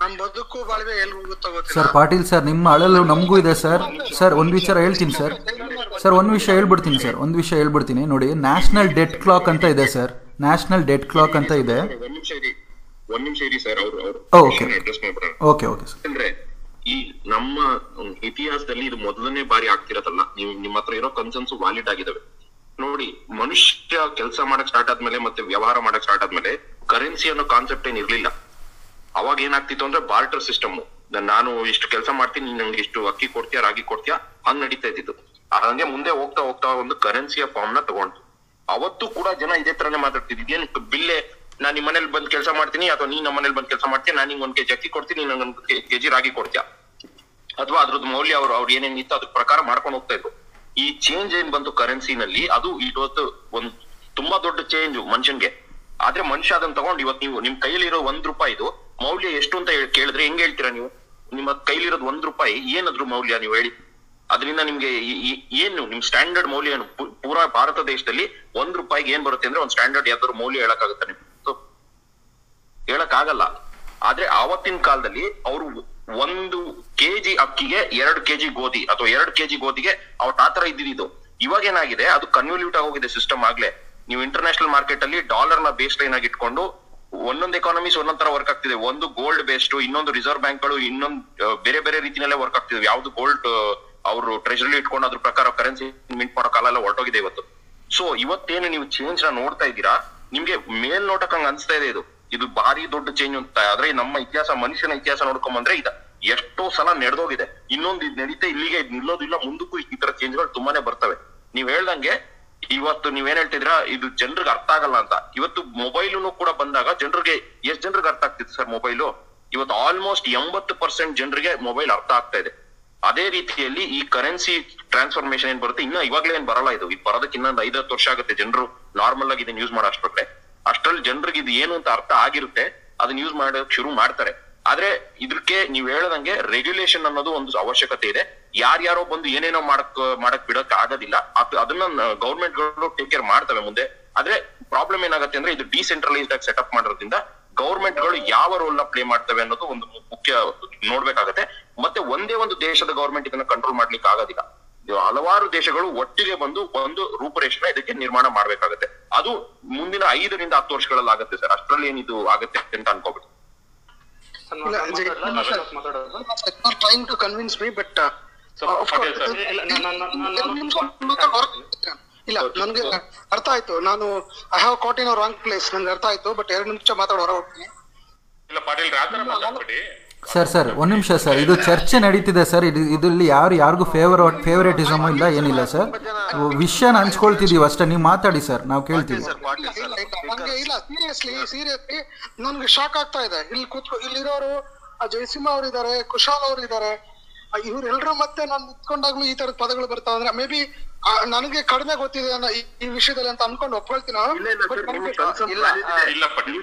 ನಮ್ ಬದುಕು ಬಾಳ್ವೆ ಎಲ್ಲಿ ಹೋಗುತ್ತೋ ಗೊತ್ತಿಲ್ಲ. ಸರ್ ಪಾಟೀಲ್ ಸರ್, ನಿಮ್ಮ ಅಳಲು ನಮಗೂ ಇದೆ ಸರ್. ಒಂದ್ ವಿಚಾರ ಹೇಳ್ತೀನಿ ಸರ್. ಒಂದ್ ವಿಷಯ ಹೇಳ್ಬಿಡ್ತೀನಿ ನೋಡಿ. ನ್ಯಾಷನಲ್ ಡೆಟ್ ಕ್ಲಾಕ್ ಅಂತ ಇದೆ ಸರ್, ನ್ಯಾಷನಲ್ ಡೆಟ್ ಕ್ಲಾಕ್ ಅಂತ ಇದೆ. ಒಂದ್ ನಿಮಿಷ ಇರಿ ಸರ್, ಅವರು ಓಕೆ ಸರ್. ಅಂದ್ರೆ ಈ ನಮ್ಮ ಇತಿಹಾಸದಲ್ಲಿ ಇದು ಮೊದಲನೇ ಬಾರಿ ಆಗ್ತಿರತ್ತಲ್ಲ. ನಿಮ್ಮ ಹತ್ರ ಇರೋ ಕನ್ಸರ್ನ್ಸ್ ವ್ಯಾಲಿಡ್ ಆಗಿದಾವೆ ನೋಡಿ. ಮನುಷ್ಯ ಕೆಲಸ ಮಾಡಕ್ ಸ್ಟಾರ್ಟ್ ಆದ್ಮೇಲೆ, ಮತ್ತೆ ವ್ಯವಹಾರ ಮಾಡಕ್ ಸ್ಟಾರ್ಟ್ ಆದ್ಮೇಲೆ ಕರೆನ್ಸಿ ಅನ್ನೋ ಕಾನ್ಸೆಪ್ಟ್ ಏನ್ ಇರ್ಲಿಲ್ಲ. ಅವಾಗ ಏನಾಗ್ತಿತ್ತು ಅಂದ್ರೆ ಬಾರ್ಟರ್ ಸಿಸ್ಟಮ್. ನಾನು ಇಷ್ಟು ಕೆಲಸ ಮಾಡ್ತೀನಿ, ನಂಗೆ ಇಷ್ಟು ಅಕ್ಕಿ ಕೊಡ್ತೀಯಾ, ರಾಗಿ ಕೊಡ್ತೀಯಾ, ಹಂಗ್ ನಡೀತಾ ಇದ್ದಿತ್ತು. ಹಂಗೆ ಮುಂದೆ ಹೋಗ್ತಾ ಒಂದು ಕರೆನ್ಸಿಯ ಫಾರ್ಮ್ ನ ತಗೊಂಡು ಅವತ್ತು ಕೂಡ ಜನ ಇದೇ ತರನೇ ಮಾತಾಡ್ತಿದ್ವಿ. ಇದೇನು ಬಿಲ್ಲೆ, ನಾನ್ ನಿಮ್ ಮನೇಲಿ ಬಂದ್ ಕೆಲಸ ಮಾಡ್ತೀನಿ, ಅಥವಾ ನೀನ್ ನಮ್ಮ ಮನೇಲಿ ಬಂದ್ ಕೆಲಸ ಮಾಡ್ತೀಯ, ನಾನು ನಿಂಗೆ 1 kg ಅಕ್ಕಿ ಕೊಡ್ತೀನಿ, ನಂಗೆ 1 kg ರಾಗಿ ಕೊಡ್ತೀಯಾ, ಅಥವಾ ಅದ್ರದ್ದು ಮೌಲ್ಯ ಅವ್ರು ಏನೇನ್ ಇತ್ತು ಅದ್ರ ಪ್ರಕಾರ ಮಾಡ್ಕೊಂಡು ಹೋಗ್ತಾ ಇದ್ರು. ಈ ಚೇಂಜ್ ಏನ್ ಬಂತು ಕರೆನ್ಸಿನಲ್ಲಿ, ಅದು ಇವತ್ತು ಒಂದ್ ತುಂಬಾ ದೊಡ್ಡ ಚೇಂಜ್ ಮನುಷ್ಯನ್ಗೆ. ಆದ್ರೆ ಮನುಷ್ಯ ಅದನ್ನ ತಗೊಂಡು ಇವತ್ತು ನೀವು ನಿಮ್ ಕೈಲಿರೋ $1 ಮೌಲ್ಯ ಎಷ್ಟು ಅಂತ ಕೇಳಿದ್ರೆ ಹೆಂಗ್ ಹೇಳ್ತೀರಾ ನೀವು? ನಿಮ್ಮ ಕೈಲಿರೋದು $1 ಏನದ್ರ ಮೌಲ್ಯ ನೀವು ಹೇಳಿ? ಅದರಿಂದ ನಿಮ್ಗೆ ಏನು ನಿಮ್ ಸ್ಟ್ಯಾಂಡರ್ಡ್ ಮೌಲ್ಯ ಏನು? ಪೂರಾ ಭಾರತ ದೇಶದಲ್ಲಿ $1 ಏನ್ ಬರುತ್ತೆ ಅಂದ್ರೆ ಒಂದ್ ಸ್ಟ್ಯಾಂಡರ್ಡ್ ಯಾವ್ದಾದ್ರು ಮೌಲ್ಯ ಹೇಳಕ್ಕಾಗತ್ತ? ನೀವು ಹೇಳಕ್ ಆಗಲ್ಲ. ಆದ್ರೆ ಆವತ್ತಿನ ಕಾಲದಲ್ಲಿ ಅವರು 1 kg ಅಕ್ಕಿಗೆ 2 kg ಗೋಧಿ, ಅಥವಾ 2 kg ಗೋಧಿಗೆ ಅವ್ರ ಆತರ ಇದ್ದಿದ್ದು. ಇವಾಗ ಏನಾಗಿದೆ, ಅದು ಕನ್ವಲ್ಯೂಟ್ ಆಗೋಗಿದೆ ಸಿಸ್ಟಮ್ ಆಗ್ಲೇ. ನೀವು ಇಂಟರ್ನ್ಯಾಷನಲ್ ಮಾರ್ಕೆಟ್ ಅಲ್ಲಿ ಡಾಲರ್ ನ ಬೇಸ್ ಲೈನ್ ಆಗಿ ಇಟ್ಕೊಂಡು ಒಂದೊಂದು ಎಕಾನಮೀಸ್ ಒಂದೊಂದ್ ತರ ವರ್ಕ್ ಆಗ್ತಿದೆ. ಒಂದು ಗೋಲ್ಡ್ ಬೇಸ್ಡ್, ಇನ್ನೊಂದು ರಿಸರ್ವ್ ಬ್ಯಾಂಕ್ ಗಳು ಇನ್ನೊಂದು ಬೇರೆ ಬೇರೆ ರೀತಿನಲ್ಲೇ ವರ್ಕ್ ಆಗ್ತಿದೆ. ಯಾವ್ದು ಗೋಲ್ಡ್ ಅವರು ಟ್ರೆಜರಿ ಇಟ್ಕೊಂಡು ಅದ್ರ ಪ್ರಕಾರ ಕರೆನ್ಸಿ ಮಿಂಟ್ ಮಾಡೋ ಕಾಲ ಎಲ್ಲ ಹೊರಟೋಗಿದೆ ಇವತ್ತು. ಸೊ ಇವತ್ತೇನು ನೀವು ಚೇಂಜ್ ನ ನೋಡ್ತಾ ಇದ್ದೀರಾ, ನಿಮ್ಗೆ ಮೇಲ್ನೋಟಕ್ಕೆ ಹಂಗ ಅನ್ಸ್ತಾ ಇದೆ ಇದು ಭಾರಿ ದೊಡ್ಡ ಚೇಂಜ್ ಅಂತ. ಆದ್ರೆ ನಮ್ಮ ಇತಿಹಾಸ, ಮನುಷ್ಯನ ಇತಿಹಾಸ ನೋಡ್ಕೊಂಬಂದ್ರೆ ಎಷ್ಟೋ ಸಲ ನಡೆದೋಗಿದೆ. ಇನ್ನೊಂದು ಇದು ನಡೀತೆ, ಇಲ್ಲಿಗೆ ನಿಲ್ಲೋದಿಲ್ಲ, ಮುಂದಕ್ಕೂ ಈ ತರ ಚೇಂಜ್ಗಳು ತುಂಬಾನೇ ಬರ್ತವೆ. ನೀವ್ ಹೇಳ್ದಂಗೆ ಇವತ್ತು ನೀವೇನ್ ಹೇಳ್ತಿದ್ರ ಇದು ಜನರಿಗೆ ಅರ್ಥ ಆಗಲ್ಲ ಅಂತ. ಇವತ್ತು ಮೊಬೈಲು ಕೂಡ ಬಂದಾಗ ಜನರಿಗೆ ಎಷ್ಟ್ ಜನರಿಗೆ ಅರ್ಥ ಆಗ್ತಿತ್ತು ಸರ್ ಮೊಬೈಲು? ಇವತ್ತು ಆಲ್ಮೋಸ್ಟ್ 80% ಜನರಿಗೆ ಮೊಬೈಲ್ ಅರ್ಥ ಆಗ್ತಾ ಇದೆ. ಅದೇ ರೀತಿಯಲ್ಲಿ ಈ ಕರೆನ್ಸಿ ಟ್ರಾನ್ಸ್ಫಾರ್ಮೇಶನ್ ಏನ್ ಬರುತ್ತೆ, ಇವಾಗ್ಲೇ ಏನ್ ಬರಲ್ಲ, ಇದು ಬರೋದಕ್ಕೆ ಇನ್ನೊಂದು 5-10 ವರ್ಷ ಆಗುತ್ತೆ. ಜನರು ನಾರ್ಮಲ್ ಆಗಿ ಇದನ್ನ ಯೂಸ್ ಮಾಡೋ ಅಷ್ಟ್ರಲ್ಲಿ ಜನರಿಗೆ ಇದು ಏನು ಅಂತ ಅರ್ಥ ಆಗಿರುತ್ತೆ, ಅದನ್ನ ಯೂಸ್ ಮಾಡೋಕ್ ಶುರು ಮಾಡ್ತಾರೆ. ಆದ್ರೆ ಇದಕ್ಕೆ ನೀವ್ ಹೇಳದಂಗೆ ರೆಗ್ಯುಲೇಷನ್ ಅನ್ನೋದು ಒಂದು ಅವಶ್ಯಕತೆ ಇದೆ. ಯಾರ್ಯಾರೋ ಬಂದು ಏನೇನೋ ಮಾಡಕ್ ಬಿಡಕ್ ಆಗೋದಿಲ್ಲ. ಅದನ್ನ ಗೌರ್ಮೆಂಟ್ ಗಳು ಟೇಕ್ ಕೇರ್ ಮಾಡ್ತವೆ ಮುಂದೆ. ಆದ್ರೆ ಪ್ರಾಬ್ಲಮ್ ಏನಾಗುತ್ತೆ ಅಂದ್ರೆ ಇದು ಡಿಸೆಂಟ್ರಲೈಸ್ಡ್ ಆಗಿ ಸೆಟಪ್ ಮಾಡೋದ್ರಿಂದ ಗೌರ್ಮೆಂಟ್ ಗಳು ಯಾವ ರೋಲ್ ನ ಪ್ಲೇ ಮಾಡ್ತವೆ ಅನ್ನೋದು ಒಂದು ಮುಖ್ಯ ನೋಡ್ಬೇಕಾಗತ್ತೆ. ಮತ್ತೆ ಒಂದೇ ಒಂದು ದೇಶದ ಗೌರ್ಮೆಂಟ್ ಇದನ್ನ ಕಂಟ್ರೋಲ್ ಮಾಡ್ಲಿಕ್ಕೆ ಆಗೋದಿಲ್ಲ. ಹಲವಾರು ದೇಶಗಳು ಒಟ್ಟಿಗೆ ಬಂದು ಒಂದು ರೂಪುರೇಷೆನ ಇದಕ್ಕೆ ನಿರ್ಮಾಣ ಮಾಡ್ಬೇಕಾಗತ್ತೆ. ಅದು ಮುಂದಿನ 5 ರಿಂದ 10 ವರ್ಷಗಳಲ್ಲಿ ಆಗುತ್ತೆ ಸರ್. ಅಷ್ಟರಲ್ಲಿ ಏನಿದು ಆಗುತ್ತೆ ಅಂತ ಅನ್ಕೋಬಿಟ್ಟು. trying to convince me, but of course ಇಲ್ಲ, ನನ್ಗೆ ಅರ್ಥ ಆಯ್ತು. ನಾನು I have caught in a wrong place, ನನ್ಗೆ ಅರ್ಥ ಆಯ್ತು. ಬಟ್ 2 ನಿಮಿಷ ಮಾತಾಡೋ ಹೊರ ಹೋಗ್ತೀನಿ. ಇಲ್ಲ ಪಾಟೀಲ್ ರಾತ್ರಿ ಮಾತಾಡ್ಬೇಡಿ ಸರ್ 1 ನಿಮಿಷ ಸರ್. ಇದು ಚರ್ಚೆ ನಡೀತಿದೆ ಸರ್. ಇದರಲ್ಲಿ ಯಾರಿಗೂ ಫೇವರೇಟಿಸಮ್ ಇಲ್ಲ, ಏನಿಲ್ಲ ಸರ್. ವಿಷಯನ ಹಂಚ್ಕೊಳ್ತಿದೀವಿ ಅಷ್ಟೇ. ನೀವು ಮಾತಾಡಿ ಸರ್, ನಾವು ಕೇಳ್ತೀವಿ. ನಂಗೆ ಇಲ್ಲ, ಸೀರಿಯಸ್ಲಿ ನನ್ಗೆ ಶಾಕ್ ಆಗ್ತಾ ಇದೆ. ಇಲ್ಲಿರೋರು ಜಯಸಿಂಹ ಅವ್ರು ಇದಾರೆ, ಕುಶಾಲ್ ಅವ್ರು ಇದಾರೆ, ಇವ್ರೆಲ್ರು ಮತ್ತೆ ನಾನು ನಿಂತ್ಕೊಂಡಾಗ್ಲೂ ಈ ತರದ ಪದಗಳು ಬರ್ತಾವ ಅಂದ್ರೆ ಮೇ ಬಿ ನನಗೆ ಕಡಿಮೆ ಗೊತ್ತಿದೆ ಅನ್ನೋ ಈ ವಿಷಯದಲ್ಲಿ ಅಂತ ಅನ್ಕೊಂಡು ಒಪ್ಕೊಳ್ತೀನಿ.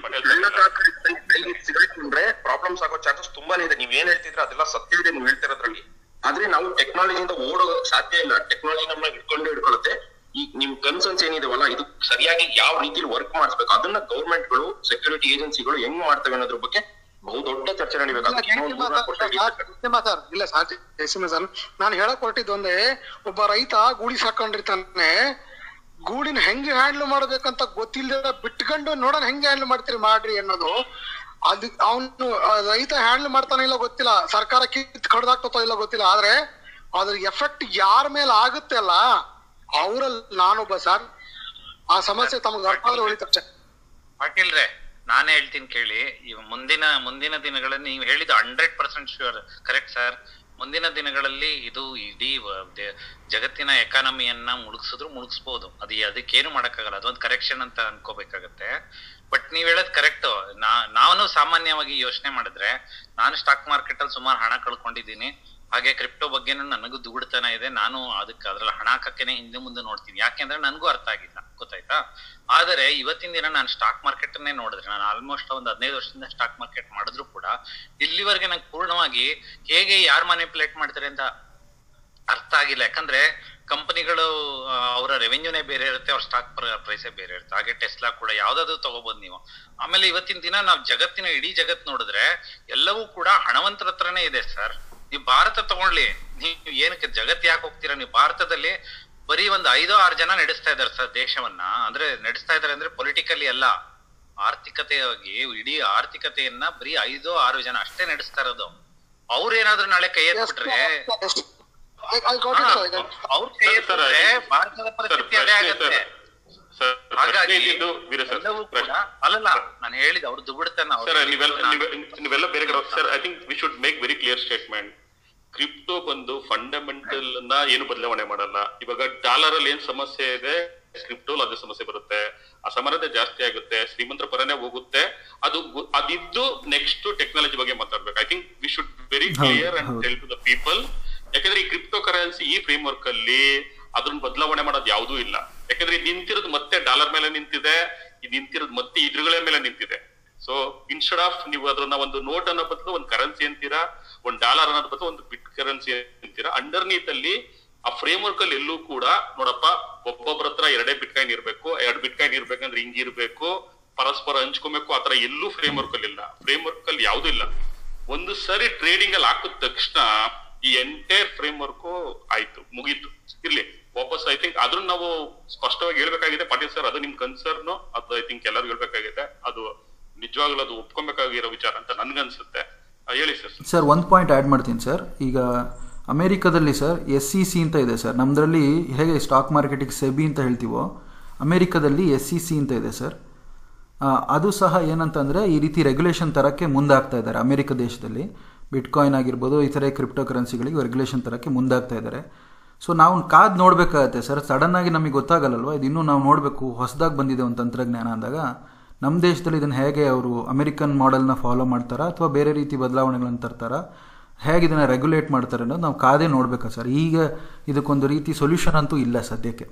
ಪ್ರಾಬ್ಲಮ್ಸ್ ಆಗೋ ಚಾನ್ಸಸ್ ತುಂಬಾನೇ ಇದೆ. ನೀವ್ ಏನ್ ಹೇಳ್ತಿದ್ರೆ ಅದೆಲ್ಲ ಸತ್ಯ ಇದೆ ನೀವು ಹೇಳ್ತಿರೋದ್ರಲ್ಲಿ. ಆದ್ರೆ ನಾವು ಟೆಕ್ನಾಲಜಿಯಿಂದ ಓಡೋದಕ್ಕೆ ಸಾಧ್ಯ ಇಲ್ಲ. ಟೆಕ್ನಾಲಜಿ ನಮ್ಮನ್ನ ಹಿಡ್ಕೊಳ್ಳುತ್ತೆ. ಈಗ ನಿಮ್ ಕನ್ಸರ್ನ್ಸ್ ಏನಿದಾವಲ್ಲ, ಇದು ಸರಿಯಾಗಿ ಯಾವ ರೀತಿಲಿ ವರ್ಕ್ ಮಾಡಿಸ್ಬೇಕು, ಅದನ್ನ ಗವರ್ಮೆಂಟ್ ಗಳು, ಸೆಕ್ಯೂರಿಟಿ ಏಜೆನ್ಸಿಗಳು ಹೆಂಗ್ ಮಾಡ್ತವೆ ಅನ್ನೋದ್ರ ಬಗ್ಗೆ ಬಹುದೊಡ್ಡ ಚರ್ಚೆ ನಡೀಬೇಕಾಗುತ್ತೆ. ಇಲ್ಲ ಜಯಸಿಂಹ ಸರ್, ನಾನು ಹೇಳಕ್ ಹೊರಟಿದ್ದು ಒಂದೇ, ಒಬ್ಬ ರೈತ ಗೂಡಿ ಸಾಕೊಂಡಿರ್ತಾನೆ, ಗೂಡಿನ ಹೆಂಗ್ ಹ್ಯಾಂಡಲ್ ಮಾಡ್ಬೇಕಂತ ಗೊತ್ತಿಲ್ಲದ ಬಿಟ್ಕೊಂಡು ನೋಡೋಣ ಹೆಂಗ್ ಹ್ಯಾಂಡಲ್ ಮಾಡ್ತೀರಿ ಮಾಡ್ರಿ ಅನ್ನೋದು. ಅದು ಅವನು ರೈತ ಹ್ಯಾಂಡಲ್ ಮಾಡ್ತಾನೆ ಇಲ್ಲ ಗೊತ್ತಿಲ್ಲ, ಸರ್ಕಾರ ಕಿತ್ ಕಡ್ದಾಗ್ತೋ ಇಲ್ಲ ಗೊತ್ತಿಲ್ಲ. ಆದ್ರೆ ಅದ್ರ ಎಫೆಕ್ಟ್ ಯಾರ ಮೇಲೆ ಆಗುತ್ತೆ ಅಲ್ಲ, ಅವ್ರಲ್ಲಿ ನಾನೊಬ್ಬ ಸರ್. ಆ ಸಮಸ್ಯೆ ತಮಗೆ ಅರ್ಥ ಆದ್ರೆ ಉಳಿತಷ್ಟೆ. ಪಾಟೀಲ್ರೆ, ನಾನೇ ಹೇಳ್ತೀನಿ ಕೇಳಿ. ಮುಂದಿನ ದಿನಗಳಲ್ಲಿ ನೀವು ಹೇಳಿದ 100% ಶ್ಯೂರ್ ಕರೆಕ್ಟ್ ಸರ್. ಮುಂದಿನ ದಿನಗಳಲ್ಲಿ ಇದು ಇಡೀ ಜಗತ್ತಿನ ಎಕಾನಮಿಯನ್ನ ಮುಳುಗಿಸ್ಬೋದು. ಅದಕ್ಕೇನು ಮಾಡಕ್ಕಾಗಲ್ಲ. ಅದೊಂದು ಕರೆಕ್ಷನ್ ಅಂತ ಅನ್ಕೋಬೇಕಾಗತ್ತೆ. ಬಟ್ ನೀವ್ ಹೇಳೋದ್ ಕರೆಕ್ಟ್. ನಾನು ಸಾಮಾನ್ಯವಾಗಿ ಯೋಚನೆ ಮಾಡಿದ್ರೆ, ನಾನು ಸ್ಟಾಕ್ ಮಾರ್ಕೆಟ್ ಅಲ್ಲಿ ಸುಮಾರು ಹಣ ಕಳ್ಕೊಂಡಿದ್ದೀನಿ. ಹಾಗೆ ಕ್ರಿಪ್ಟೋ ಬಗ್ಗೆನೂ ನನಗೂ ದುಗುಡ್ತನ ಇದೆ. ನಾನು ಅದ್ರಲ್ಲಿ ಹಣ ಹಾಕಕ್ಕೇನೆ ಹಿಂದೆ ಮುಂದೆ ನೋಡ್ತೀನಿ. ಯಾಕೆಂದ್ರೆ ನನಗೂ ಅರ್ಥ ಆಗಿಲ್ಲ, ಗೊತ್ತಾಯ್ತಾ. ಆದರೆ ಇವತ್ತಿನ ದಿನ ನಾನು ಸ್ಟಾಕ್ ಮಾರ್ಕೆಟ್ ಅನ್ನೇ ನೋಡಿದ್ರೆ, ನಾನು ಆಲ್ಮೋಸ್ಟ್ ಒಂದು 15 ವರ್ಷದಿಂದ ಸ್ಟಾಕ್ ಮಾರ್ಕೆಟ್ ಮಾಡಿದ್ರು ಕೂಡ ಇಲ್ಲಿವರೆಗೆ ನಂಗೆ ಪೂರ್ಣವಾಗಿ ಹೇಗೆ ಯಾರು ಮ್ಯಾನಿಪುಲೇಟ್ ಮಾಡ್ತಾರೆ ಅಂತ ಅರ್ಥ ಆಗಿಲ್ಲ. ಯಾಕಂದ್ರೆ ಕಂಪನಿಗಳು ಅವರ ರೆವೆನ್ಯೂನೇ ಬೇರೆ ಇರುತ್ತೆ, ಅವ್ರ ಸ್ಟಾಕ್ ಪ್ರೈಸೇ ಬೇರೆ ಇರುತ್ತೆ. ಹಾಗೆ ಟೆಸ್ಲಾ ಕೂಡ ಯಾವ್ದಾದ್ರು ತಗೋಬಹುದು ನೀವು. ಆಮೇಲೆ ಇವತ್ತಿನ ದಿನ ನಾವು ಇಡೀ ಜಗತ್ ನೋಡಿದ್ರೆ ಎಲ್ಲವೂ ಕೂಡ ಹಣವಂತರ ಹತ್ರನೇ ಇದೆ ಸರ್. ನೀವು ಭಾರತ ತಗೊಳ್ಳಿ, ನೀವು ಏನಕ್ಕೆ ಜಗತ್ ಯಾಕೆ ಹೋಗ್ತೀರಾ? ನೀವು ಭಾರತದಲ್ಲಿ ಬರೀ ಒಂದು 5-6 ಜನ ನಡೆಸ್ತಾ ಇದಾರೆ ಸರ್ ದೇಶವನ್ನ. ಅಂದ್ರೆ ನಡೆಸ್ತಾ ಇದಾರೆ ಅಂದ್ರೆ ಪೊಲಿಟಿಕಲಿ ಅಲ್ಲ, ಆರ್ಥಿಕತೆಯಾಗಿ ಇಡೀ ಆರ್ಥಿಕತೆಯನ್ನ ಬರೀ 5-6 ಜನ ಅಷ್ಟೇ ನಡೆಸ್ತಾ ಇರೋದು. ಅವ್ರೇನಾದ್ರೂ ನಾಳೆ ಕೈ ಎತ್ಬಿಟ್ರೆ ಅವ್ರ ಕೈ ಎತ್ತಿದ್ರೆ ಭಾರತದ ಪರಿಸ್ಥಿತಿ ಅದೇ ಆಗತ್ತೆ. ಹಾಗಾಗಿ ಎಲ್ಲವೂ ಕೂಡ ಅಲ್ಲಲ್ಲ, ನಾನು ಹೇಳಿದ ಅವ್ರು ದುಗುಡ್ತಾನ. ನೀವೆಲ್ಲ ಬೇರೆ ಕಡೆ sir. I think we should make very clear statement. Crypto ಬಂದು ಫಂಡಮೆಂಟಲ್ ನ ಏನು ಬದಲಾವಣೆ ಮಾಡಲ್ಲ. ಇವಾಗ ಡಾಲರ್ ಅಲ್ಲಿ ಏನ್ ಸಮಸ್ಯೆ ಇದೆ, ಕ್ರಿಪ್ಟೋಲ್ ಅದೇ ಸಮಸ್ಯೆ ಬರುತ್ತೆ. ಅಸಮಾನತೆ ಜಾಸ್ತಿ ಆಗುತ್ತೆ, ಶ್ರೀಮಂತರ ಪರನೇ ಹೋಗುತ್ತೆ. ಅದಿದ್ದು ನೆಕ್ಸ್ಟ್ ಟೆಕ್ನಾಲಜಿ ಬಗ್ಗೆ ಮಾತಾಡ್ಬೇಕು. I think we should very clear and tell to the people. ಯಾಕಂದ್ರೆ ಈ ಕ್ರಿಪ್ಟೋ ಕರೆನ್ಸಿ ಈ ಫ್ರೇಮ್ ವರ್ಕ್ ಅಲ್ಲಿ ಅದನ್ನ ಬದಲಾವಣೆ ಮಾಡೋದು ಯಾವುದೂ ಇಲ್ಲ. ಯಾಕಂದ್ರೆ ಇದು ನಿಂತಿರೋದು ಮತ್ತೆ ಡಾಲರ್ ಮೇಲೆ ನಿಂತಿದೆ, ಇದು ನಿಂತಿರೋದು ಮತ್ತೆ ಇದ್ರಗಳ ಮೇಲೆ ನಿಂತಿದೆ. ಸೊ ಇನ್ಸ್ಟೆಡ್ ಆಫ್ ನೀವು ಅದನ್ನ ಒಂದು ನೋಟ್ ಅನ್ನೋ ಬದಲು ಒಂದು ಕರೆನ್ಸಿ ಅಂತೀರಾ, ಒಂದು ಡಾಲರ್ ಅನ್ನೋದ್ ಬದಲು ಒಂದು ಬಿಟ್ ಕರೆನ್ಸಿ ಅಂತೀರಾ. ಅಂಡರ್ನೀತ್ ಅಲ್ಲಿ ಆ ಫ್ರೇಮ್ ವರ್ಕ್ ಅಲ್ಲಿ ಎಲ್ಲೂ ಕೂಡ ನೋಡಪ್ಪ, ಒಬ್ಬೊಬ್ಬರ ಹತ್ರ 2 ಬಿಟ್ಕಾಯಿನ್ ಇರ್ಬೇಕು, 2 ಬಿಟ್ಕಾಯಿನ್ ಇರ್ಬೇಕಂದ್ರೆ ಹಿಂಗಿರ್ಬೇಕು, ಪರಸ್ಪರ ಹಂಚ್ಕೊಬೇಕು, ಆತರ ಎಲ್ಲೂ ಫ್ರೇಮ್ ವರ್ಕ್ ಅಲ್ಲಿ ಇಲ್ಲ. ಫ್ರೇಮ್ ವರ್ಕ್ ಅಲ್ಲಿ ಯಾವ್ದು ಇಲ್ಲ. ಒಂದು ಸರಿ ಟ್ರೇಡಿಂಗ್ ಅಲ್ಲಿ ಹಾಕಿದ ತಕ್ಷಣ ಈ ಎಂಟೈರ್ ಫ್ರೇಮ್ ವರ್ಕ್ ಆಯ್ತು, ಮುಗೀತು. ಇರ್ಲಿ, ವಾಪಸ್ ಐ ಥಿಂಕ್ ಅದನ್ನ ನಾವು ಸ್ಪಷ್ಟವಾಗಿ ಹೇಳ್ಬೇಕಾಗಿದೆ ಪಾಟೀಲ್ ಸರ್. ಅದು ನಿಮ್ ಕನ್ಸರ್ನ್, ಅದು ಐ ಥಿಂಕ್ ಎಲ್ಲರಿಗೂ ಹೇಳ್ಬೇಕಾಗಿದೆ. ಅದು ನಿಜವಾಗ್ಲೂ ಅದು ಒಪ್ಕೊಬೇಕಾಗಿರೋ ವಿಚಾರ ಅಂತ ನನ್ಗನ್ಸುತ್ತೆ. ಹೇಳಿ ಸರ್. ಸರ್ ಒಂದು ಪಾಯಿಂಟ್ ಆ್ಯಡ್ ಮಾಡ್ತೀನಿ ಸರ್. ಈಗ ಅಮೇರಿಕಾದಲ್ಲಿ ಸರ್ SEC ಅಂತ ಇದೆ ಸರ್. ನಮ್ಮದ್ರಲ್ಲಿ ಹೇಗೆ ಸ್ಟಾಕ್ ಮಾರ್ಕೆಟಿಗೆ ಸೆಬಿ ಅಂತ ಹೇಳ್ತೀವೋ, ಅಮೇರಿಕಾದಲ್ಲಿ SEC ಅಂತ ಇದೆ ಸರ್. ಅದು ಸಹ ಏನಂತಂದರೆ ಈ ರೀತಿ ರೆಗ್ಯುಲೇಷನ್ ತರಕ್ಕೆ ಮುಂದಾಗ್ತಾ ಇದ್ದಾರೆ ಅಮೇರಿಕ ದೇಶದಲ್ಲಿ. ಬಿಟ್ಕಾಯಿನ್ ಆಗಿರ್ಬೋದು, ಇತರೆ ಕ್ರಿಪ್ಟೋ ಕರೆನ್ಸಿಗಳಿಗೆ ರೆಗ್ಯುಲೇಷನ್ ತರಕ್ಕೆ ಮುಂದಾಗ್ತಾ ಇದ್ದಾರೆ. ಸೊ ನಾವು ಕಾದು ನೋಡಬೇಕಾಗತ್ತೆ ಸರ್. ಸಡನ್ನಾಗಿ ನಮಗೆ ಗೊತ್ತಾಗಲ್ಲಲ್ವ, ಇದು ಇನ್ನೂ ನಾವು ನೋಡಬೇಕು. ಹೊಸದಾಗಿ ಬಂದಿದೆ ಒಂದು ತಂತ್ರಜ್ಞಾನ ಅಂದಾಗ ನಮ್ಮ ದೇಶದಲ್ಲಿ ಇದನ್ನು ಹೇಗೆ ಅವರು ಅಮೆರಿಕನ್ ಮಾಡೆಲ್ನ ಫಾಲೋ ಮಾಡ್ತಾರಾ ಅಥವಾ ಬೇರೆ ರೀತಿ ಬದಲಾವಣೆಗಳನ್ನು ತರ್ತಾರಾ, ಹೇಗೆ ಇದನ್ನು ರೆಗ್ಯುಲೇಟ್ ಮಾಡ್ತಾರೆ ಅನ್ನೋದು ನಾವು ಕಾದೇ ನೋಡ್ಬೇಕಾ ಸರ್. ಈಗ ಇದಕ್ಕೊಂದು ರೀತಿ ಸೊಲ್ಯೂಷನ್ ಅಂತೂ ಇಲ್ಲ ಸದ್ಯಕ್ಕೆ.